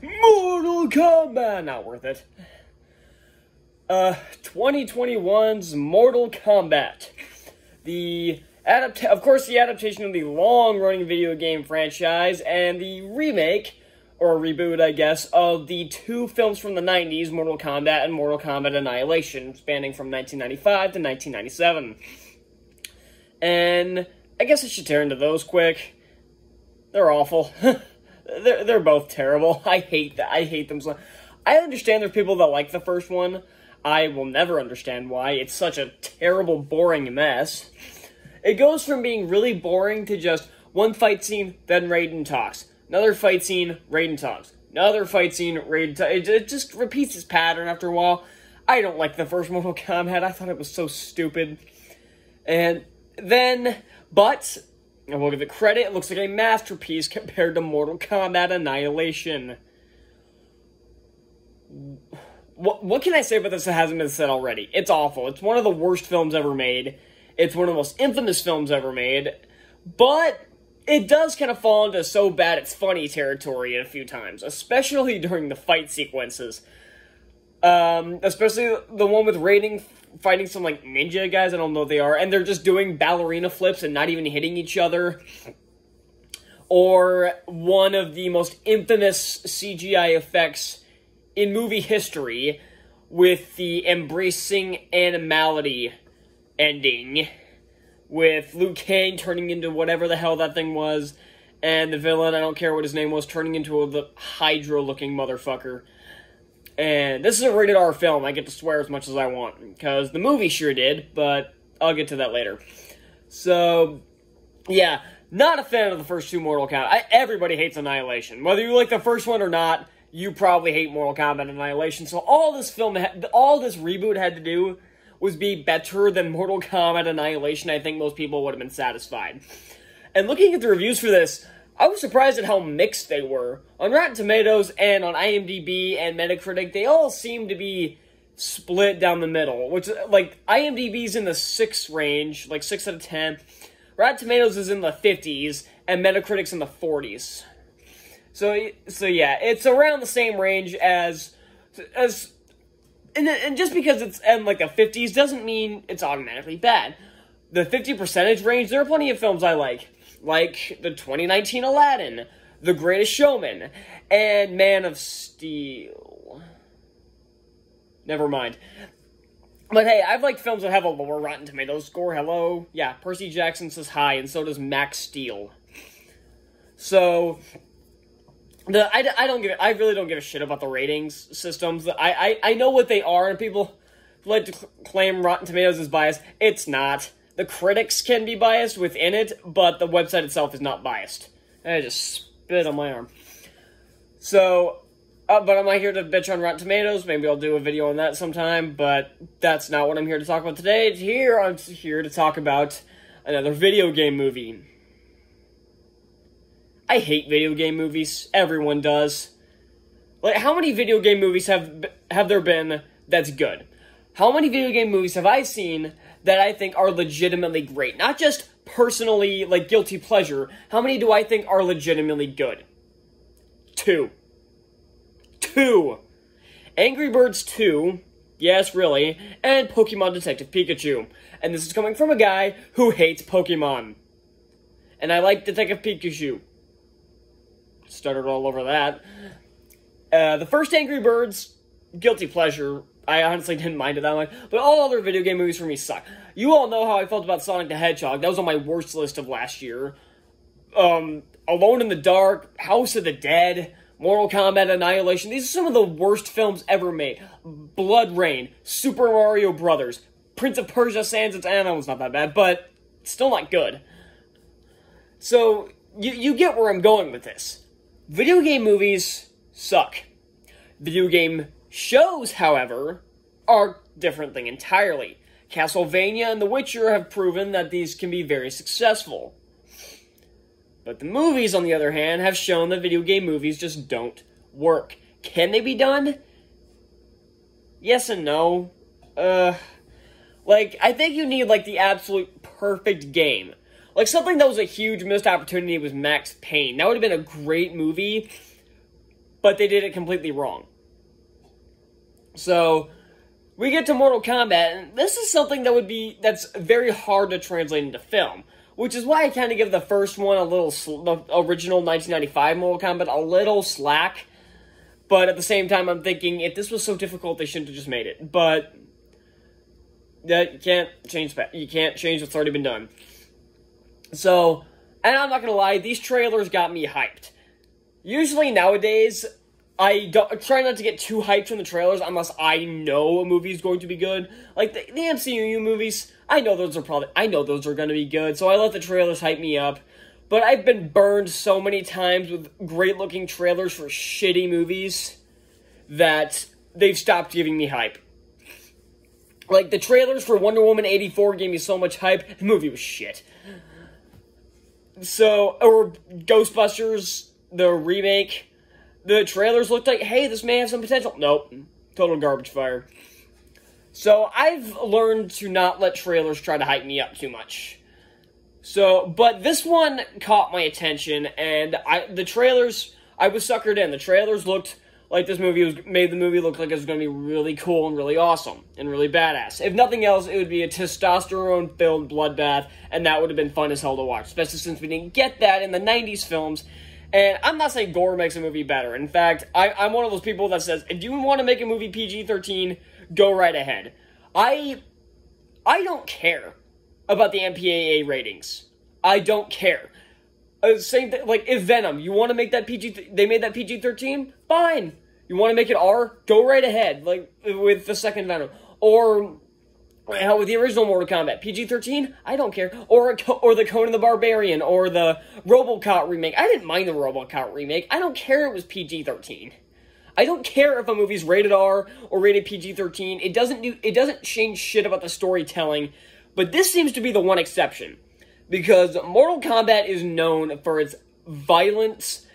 Mortal Kombat! Not worth it. 2021's Mortal Kombat. Of course, the adaptation of the long-running video game franchise and the remake, or reboot, I guess, of the two films from the 90s, Mortal Kombat and Mortal Kombat Annihilation, spanning from 1995 to 1997. And I guess I should tear into those quick. They're awful. They're both terrible. I hate them so. I understand there's people that like the first one. I will never understand why. It's such a terrible, boring mess. It goes from being really boring to just one fight scene, then Raiden talks. Another fight scene, Raiden talks. Another fight scene, Raiden talks. It just repeats this pattern after a while. I don't like the first Mortal Kombat. I thought it was so stupid. And then, but I will give it credit, it looks like a masterpiece compared to Mortal Kombat Annihilation. What can I say about this that hasn't been said already? It's awful. It's one of the worst films ever made. It's one of the most infamous films ever made. But it does kind of fall into so bad it's funny territory a few times, especially during the fight sequences. Especially the one with Raiden fighting some, like, ninja guys, I don't know what they are, and they're just doing ballerina flips and not even hitting each other. Or one of the most infamous CGI effects in movie history with the embracing animality ending, with Liu Kang turning into whatever the hell that thing was, and the villain, I don't care what his name was, turning into the Hydra-looking motherfucker. And this is a rated R film. I get to swear as much as I want, because the movie sure did, but I'll get to that later. So, yeah, not a fan of the first two Mortal Kombat. Everybody hates Annihilation. Whether you like the first one or not, you probably hate Mortal Kombat Annihilation. So all this reboot had to do was be better than Mortal Kombat Annihilation. I think most people would have been satisfied. And looking at the reviews for this, I was surprised at how mixed they were. On Rotten Tomatoes and on IMDb and Metacritic, they all seem to be split down the middle. Which, like, IMDb's in the 6 range, like 6 out of 10. Rotten Tomatoes is in the 50s, and Metacritic's in the 40s. So yeah, it's around the same range as and just because it's in, like, the 50s doesn't mean it's automatically bad. The 50% range, there are plenty of films I like the 2019 Aladdin, The Greatest Showman, and Man of Steel. Never mind. But hey, I've liked films that have a lower Rotten Tomatoes score. Hello? Yeah, Percy Jackson says hi, and so does Max Steel. So, I really don't give a shit about the ratings systems. I know what they are, and people like to claim Rotten Tomatoes is biased. It's not. The critics can be biased within it, but the website itself is not biased. I just spit on my arm. So, but I'm not here to bitch on Rotten Tomatoes. Maybe I'll do a video on that sometime, but that's not what I'm here to talk about today. I'm here to talk about another video game movie. I hate video game movies. Everyone does. Like, how many video game movies have there been that's good? How many video game movies have I seen that I think are legitimately great? Not just personally, like, guilty pleasure. How many do I think are legitimately good? 2. Angry Birds 2, yes, really, and Pokemon Detective Pikachu. And this is coming from a guy who hates Pokemon. And I like Detective Pikachu. Stuttered all over that. The first Angry Birds, guilty pleasure. I honestly didn't mind it that much. But all other video game movies for me suck. You all know how I felt about Sonic the Hedgehog. That was on my worst list of last year. Alone in the Dark, House of the Dead, Mortal Kombat Annihilation. These are some of the worst films ever made. Blood Rain, Super Mario Brothers, Prince of Persia: Sands of Time. That was not that bad, but still not good. So, you get where I'm going with this. Video game movies suck. Video game shows, however, are a different thing entirely. Castlevania and The Witcher have proven that these can be very successful. But the movies, on the other hand, have shown that video game movies just don't work. Can they be done? Yes and no. Like, I think you need, like, the absolute perfect game. Like, something that was a huge missed opportunity was Max Payne. That would have been a great movie, but they did it completely wrong. So, we get to Mortal Kombat, and this is something that's very hard to translate into film, which is why I kind of give the first one the original 1995 Mortal Kombat a little slack, but at the same time, I'm thinking, if this was so difficult, they shouldn't have just made it, but you can't change what's already been done. So, and I'm not gonna lie, these trailers got me hyped. Usually nowadays, I try not to get too hyped from the trailers unless I know a movie is going to be good. Like the MCU movies, I know those are going to be good, so I let the trailers hype me up. But I've been burned so many times with great-looking trailers for shitty movies that they've stopped giving me hype. Like, the trailers for Wonder Woman 84 gave me so much hype, the movie was shit. So, or Ghostbusters, the remake, the trailers looked like, hey, this may have some potential. Nope. Total garbage fire. So, I've learned to not let trailers try to hype me up too much. So, but this one caught my attention, and the trailers, I was suckered in. The trailers looked like made the movie look like it was going to be really cool and really awesome and really badass. If nothing else, it would be a testosterone-filled bloodbath, and that would have been fun as hell to watch, especially since we didn't get that in the 90s films. And I'm not saying gore makes a movie better. In fact, I'm one of those people that says, if you want to make a movie PG-13, go right ahead. I don't care about the MPAA ratings. I don't care. Same thing, like, if Venom, you want to make that they made that PG-13? Fine. You want to make it R? Go right ahead, like, with the second Venom. Or, hell, with the original Mortal Kombat, PG-13? I don't care. Or the Conan the Barbarian, or the RoboCop remake. I didn't mind the RoboCop remake. I don't care it was PG-13. I don't care if a movie's rated R or rated PG-13. It doesn't change shit about the storytelling, but this seems to be the one exception. Because Mortal Kombat is known for its violence,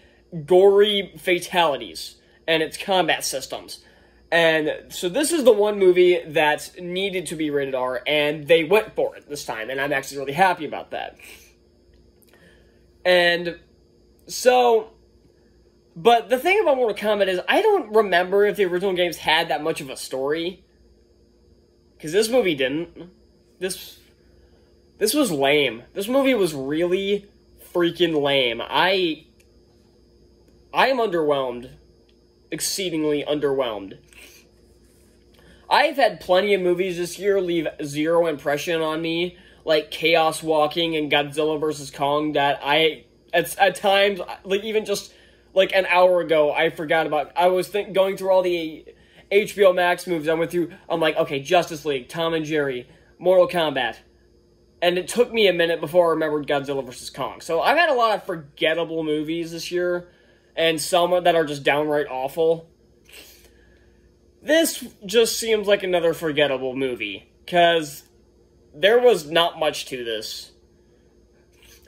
gory fatalities, and its combat systems. And so this is the one movie that needed to be rated R, and they went for it this time, and I'm actually really happy about that. And so, but the thing about Mortal Kombat is, I don't remember if the original games had that much of a story. Because this movie didn't. This was lame. This movie was really freaking lame. I am underwhelmed. Exceedingly underwhelmed. I've had plenty of movies this year leave zero impression on me, like Chaos Walking and Godzilla vs. Kong, that at times, like even just like an hour ago, I forgot about. I was going through all the HBO Max movies I went through. I'm like, okay, Justice League, Tom and Jerry, Mortal Kombat. And it took me a minute before I remembered Godzilla vs. Kong. So I've had a lot of forgettable movies this year, and some that are just downright awful. This just seems like another forgettable movie, because there was not much to this.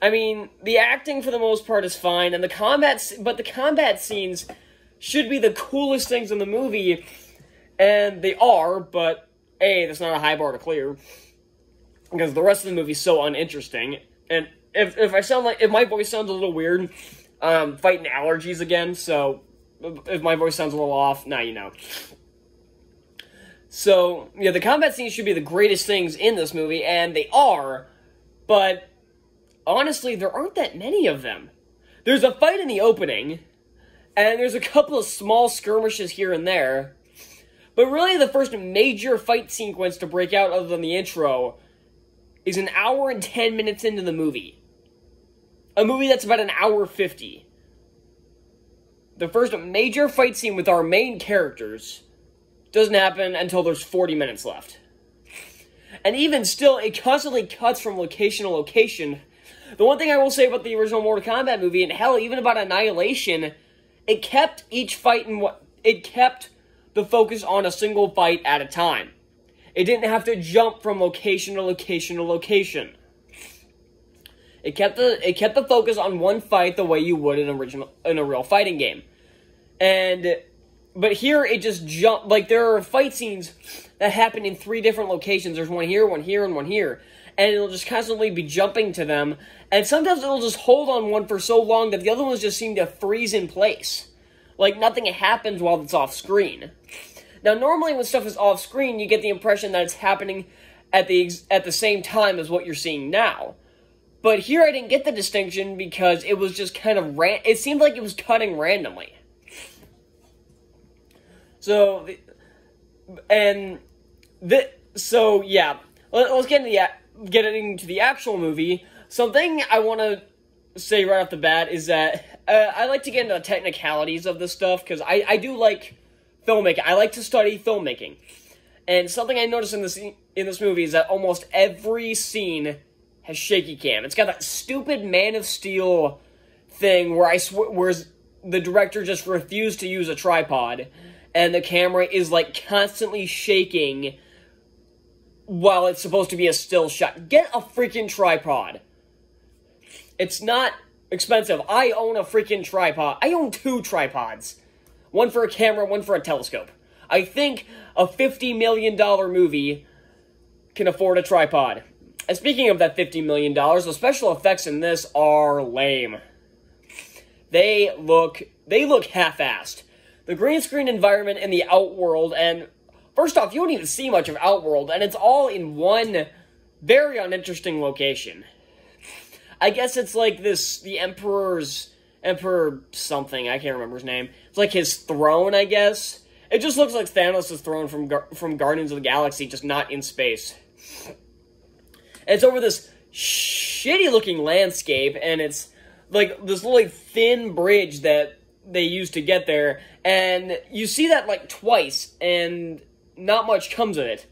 I mean, the acting for the most part is fine, and the combat scenes should be the coolest things in the movie, and they are, but A, that's not a high bar to clear. Because the rest of the movie is so uninteresting. And if my voice sounds a little weird, fighting allergies again, so if my voice sounds a little off, now you know. So, yeah, the combat scenes should be the greatest things in this movie, and they are, but honestly, there aren't that many of them. There's a fight in the opening, and there's a couple of small skirmishes here and there, but really the first major fight sequence to break out other than the intro is an hour and 10 minutes into the movie. A movie that's about an hour 50. The first major fight scene with our main characters doesn't happen until there's 40 minutes left. And even still, it constantly cuts from location to location. The one thing I will say about the original Mortal Kombat movie, and hell, even about Annihilation, it kept each fight it kept the focus on a single fight at a time. It didn't have to jump from location to location to location. It kept the focus on one fight the way you would in a real fighting game. But here it just jumped. Like, there are fight scenes that happen in 3 different locations. There's one here, one here, and one here. And it'll just constantly be jumping to them. And sometimes it'll just hold on one for so long that the other ones just seem to freeze in place. Like, nothing happens while it's off-screen. Now, normally when stuff is off-screen, you get the impression that it's happening at the same time as what you're seeing now. But here I didn't get the distinction because it was just kind of it seemed like it was cutting randomly. So, yeah, let's get into the actual movie. Something I want to say right off the bat is that I like to get into the technicalities of this stuff, because I do like filmmaking. I like to study filmmaking. And something I noticed in this movie is that almost every scene has shaky cam. It's got that stupid Man of Steel thing where where the director just refused to use a tripod, and the camera is like constantly shaking while it's supposed to be a still shot. Get a freaking tripod. It's not expensive. I own a freaking tripod. I own 2 tripods. One for a camera, one for a telescope. I think a $50 million movie can afford a tripod. And speaking of that $50 million, the special effects in this are lame. They look half-assed. The green screen environment in the Outworld, and first off, you don't even see much of Outworld, and it's all in one very uninteresting location. I guess it's like the Emperor something, I can't remember his name. It's like his throne, I guess. It just looks like Thanos' throne from Guardians of the Galaxy, just not in space. And it's over this shitty-looking landscape, and it's like this little thin bridge that they used to get there, and you see that like twice, and not much comes of it.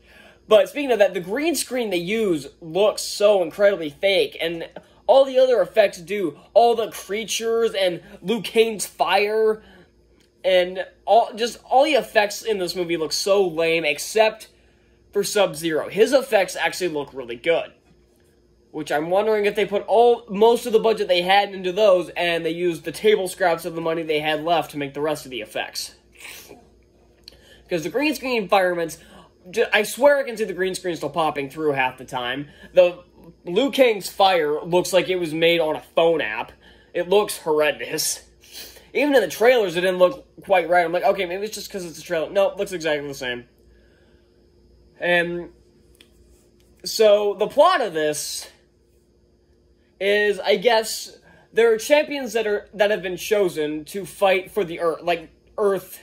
But speaking of that, the green screen they use looks so incredibly fake, and all the other effects do. All the creatures and Liu Kang's fire and all the effects in this movie look so lame, except for Sub-Zero. His effects actually look really good, which I'm wondering if they put most of the budget they had into those, and they used the table scraps of the money they had left to make the rest of the effects. Because the green screen environments, I swear I can see the green screen still popping through half the time. The Liu Kang's fire looks like it was made on a phone app. It looks horrendous. Even in the trailers, it didn't look quite right. I'm like, okay, maybe it's just because it's a trailer. No, it looks exactly the same. And so the plot of this is, I guess, there are champions that have been chosen to fight for the Earth,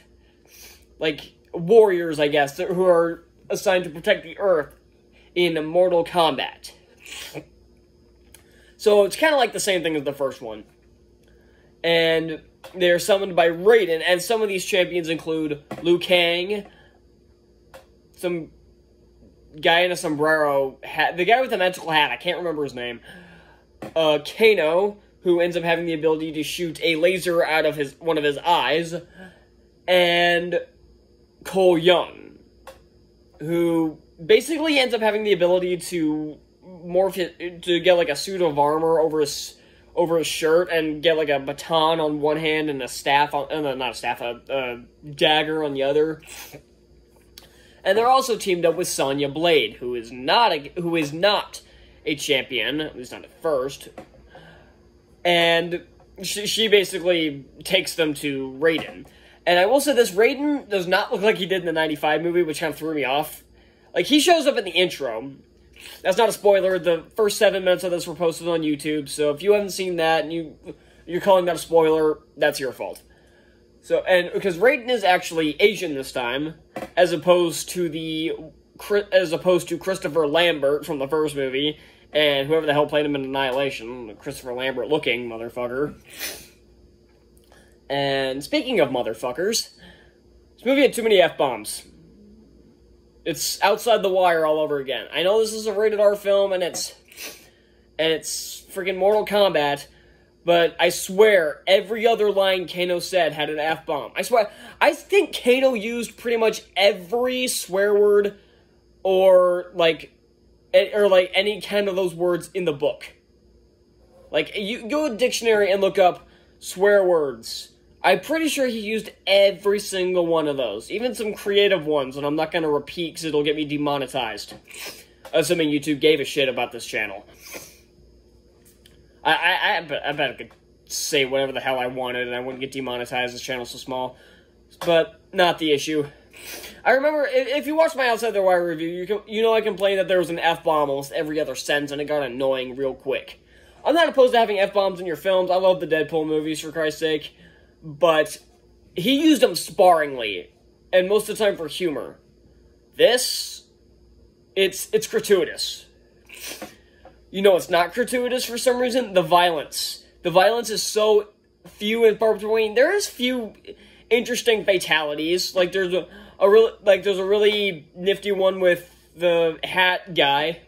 like warriors, I guess, who are assigned to protect the Earth in Mortal Kombat. So it's kind of like the same thing as the first one. And they're summoned by Raiden, and some of these champions include Liu Kang, some guy in a sombrero hat, the guy with the magical hat, I can't remember his name, Kano, who ends up having the ability to shoot a laser out of one of his eyes, and Cole Young, who basically ends up having the ability to to get like a suit of armor over his shirt and get like a baton on one hand and a staff a dagger on the other. And they're also teamed up with Sonya Blade, who is not a champion, at least not at first. And she basically takes them to Raiden. And I will say this, Raiden does not look like he did in the 95 movie, which kind of threw me off. Like, he shows up in the intro. That's not a spoiler. The first 7 minutes of this were posted on YouTube, so if you haven't seen that and you're calling that a spoiler, that's your fault. So, and because Raiden is actually Asian this time, as opposed to Christopher Lambert from the first movie, and whoever the hell played him in Annihilation, the Christopher Lambert looking motherfucker. And speaking of motherfuckers, this movie had too many F-bombs. It's outside the wire all over again. I know this is a rated R film, and it's freaking Mortal Kombat, but I swear every other line Kano said had an F-bomb. I swear, I think Kano used pretty much every swear word or any kind of those words in the book. Like, you go to the dictionary and look up swear words. I'm pretty sure he used every single one of those. Even some creative ones that I'm not going to repeat because it'll get me demonetized. Assuming YouTube gave a shit about this channel. I bet it could say whatever the hell I wanted, and I wouldn't get demonetized. This channel's so small. But not the issue. I remember, if you watch my Outside the Wire review, you know I complained that there was an F-bomb almost every other sentence, and it got annoying real quick. I'm not opposed to having F-bombs in your films. I love the Deadpool movies, for Christ's sake. But he used them sparingly, and most of the time for humor. This, it's gratuitous. You know it's not gratuitous for some reason? The violence. The violence is so few and far between. There is few interesting fatalities. Like there's a really nifty one with the hat guy.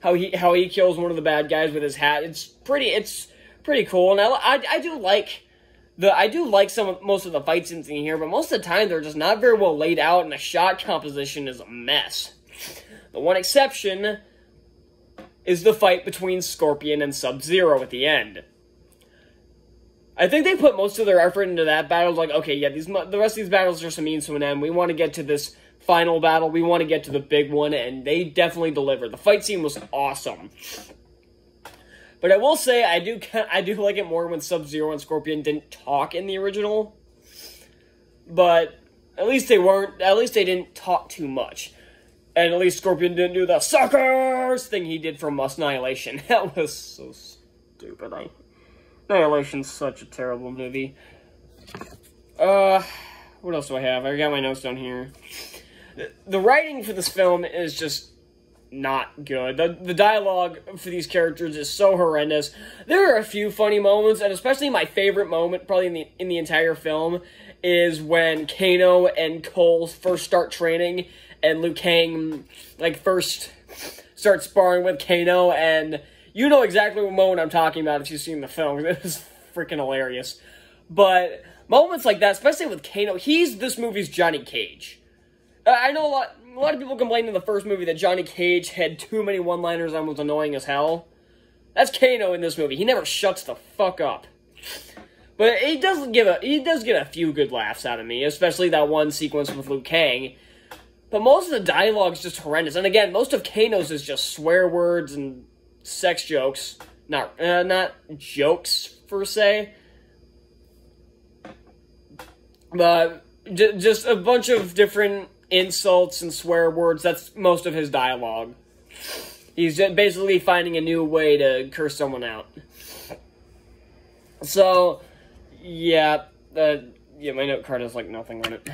How he kills one of the bad guys with his hat. It's pretty cool. And I do like most of the fight scenes in here, but most of the time they're just not very well laid out, and the shot composition is a mess. The one exception is the fight between Scorpion and Sub-Zero at the end. I think they put most of their effort into that battle. Like, okay, yeah, the rest of these battles are some means to an end. We want to get to this final battle. We want to get to the big one, and they definitely delivered. The fight scene was awesome. But I will say, I do like it more when Sub-Zero and Scorpion didn't talk in the original. But at least they didn't talk too much. And at least Scorpion didn't do the suckers thing he did from Annihilation. That was so stupid. Annihilation's such a terrible movie. What else do I have? I got my notes down here. The writing for this film is just not good. The dialogue for these characters is so horrendous. There are a few funny moments, and especially my favorite moment, probably in the entire film, is when Kano and Cole first start training, and Liu Kang, first starts sparring with Kano, and you know exactly what moment I'm talking about if you've seen the film. It was freaking hilarious. But moments like that, especially with Kano, he's this movie's Johnny Cage. I know a lot of people complained in the first movie that Johnny Cage had too many one-liners and was annoying as hell. That's Kano in this movie. He never shuts the fuck up. But he does get a few good laughs out of me, especially that one sequence with Liu Kang. But most of the dialogue is just horrendous. And again, most of Kano's is just swear words and sex jokes. Not jokes, per se. But just a bunch of different insults and swear words. That's most of his dialogue. He's basically finding a new way to curse someone out. So, yeah, my note card has, nothing on it.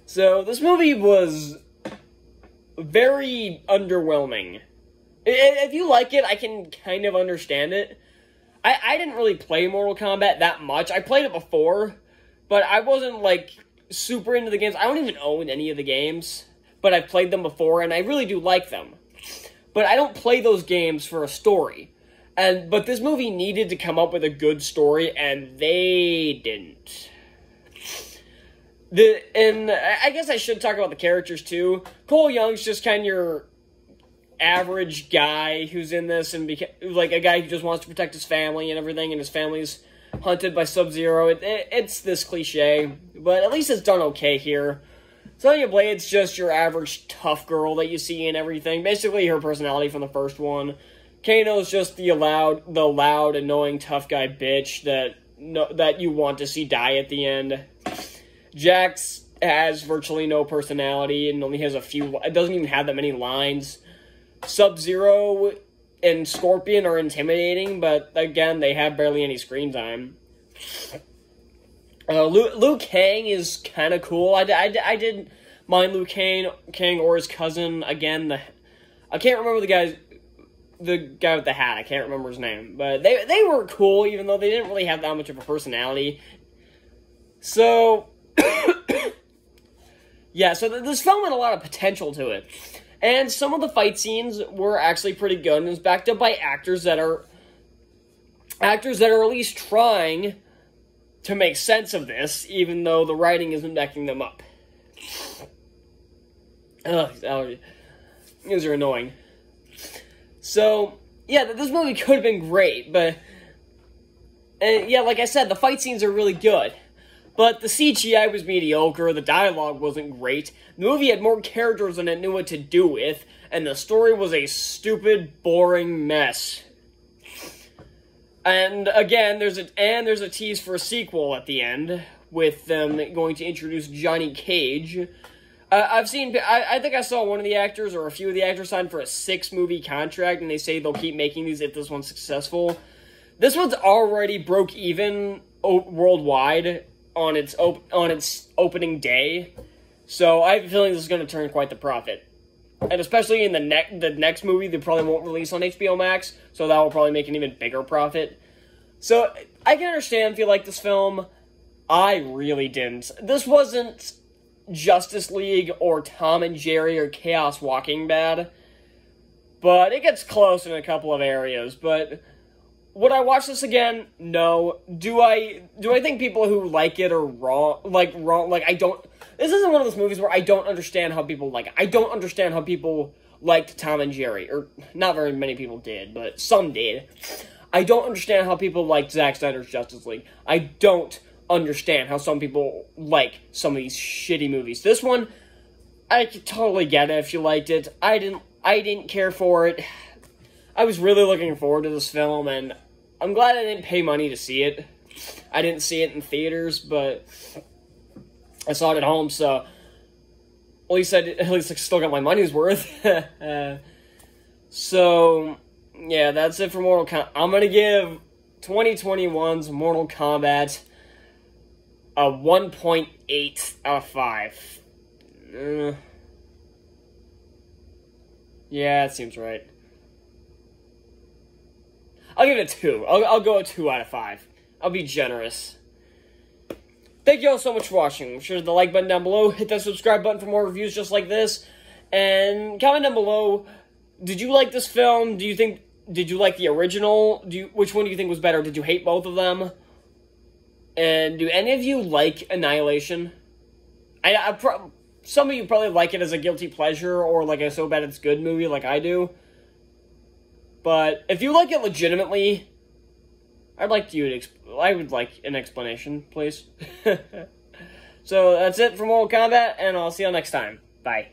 So, this movie was very underwhelming. If you like it, I can kind of understand it. I didn't really play Mortal Kombat that much. I played it before, but I wasn't, super into the games. I don't even own any of the games, but I've played them before, and I really do like them. But I don't play those games for a story. But this movie needed to come up with a good story, and they didn't. And I guess I should talk about the characters, too. Cole Young's just kind of your average guy who's in this, and a guy who just wants to protect his family and everything, and his family's hunted by Sub-Zero. It's this cliche, but at least it's done okay here. Sonya Blade's just your average tough girl that you see in everything. Basically, her personality from the first one. Kano's just the loud, annoying, tough guy bitch that you want to see die at the end. Jax has virtually no personality and only has a few. It doesn't even have that many lines. Sub-Zero and Scorpion are intimidating, but again, they have barely any screen time. Liu Kang is kind of cool. I did mind Liu Kang or his cousin. Again, I can't remember the guy with the hat. I can't remember his name, but they were cool, even though they didn't really have that much of a personality. So, yeah. So this film had a lot of potential to it. And some of the fight scenes were actually pretty good, and it was backed up by actors that are at least trying to make sense of this, even though the writing isn't backing them up. Ugh, these allergies. These are annoying. So, yeah, this movie could have been great, but yeah, like I said, the fight scenes are really good. But the CGI was mediocre, the dialogue wasn't great, the movie had more characters than it knew what to do with, and the story was a stupid, boring mess. And again, there's a tease for a sequel at the end with them going to introduce Johnny Cage. I think I saw one of the actors or a few of the actors sign for a 6-movie contract, and they say they'll keep making these if this one's successful. This one's already broke even worldwide on its opening day, so I have a feeling this is going to turn quite the profit. And especially in the next movie, they probably won't release on HBO Max, so that will probably make an even bigger profit. So, I can understand if you like this film. I really didn't. This wasn't Justice League or Tom and Jerry or Chaos Walking bad, but it gets close in a couple of areas. But would I watch this again? No. Do I think people who like it are wrong? I don't. This isn't one of those movies where I don't understand how people like it. I don't understand how people liked Tom and Jerry, or not very many people did, but some did. I don't understand how people liked Zack Snyder's Justice League. I don't understand how some people like some of these shitty movies. This one, I could totally get it if you liked it. I didn't care for it. I was really looking forward to this film, and I'm glad I didn't pay money to see it. I didn't see it in theaters, but I saw it at home, so at least I still got my money's worth. So yeah, that's it for Mortal Kombat. I'm gonna give 2021's Mortal Kombat a 1.8 out of 5. Yeah, that seems right. I'll give it a 2. I'll go a 2 out of 5. I'll be generous. Thank you all so much for watching. Make sure to hit the like button down below. Hit that subscribe button for more reviews just like this. And comment down below, did you like this film? Did you like the original? Which one do you think was better? Did you hate both of them? And do any of you like Annihilation? Some of you probably like it as a guilty pleasure or like a so bad it's good movie like I do. But if you like it legitimately, I would like an explanation, please. So that's it for Mortal Kombat, and I'll see you all next time. Bye.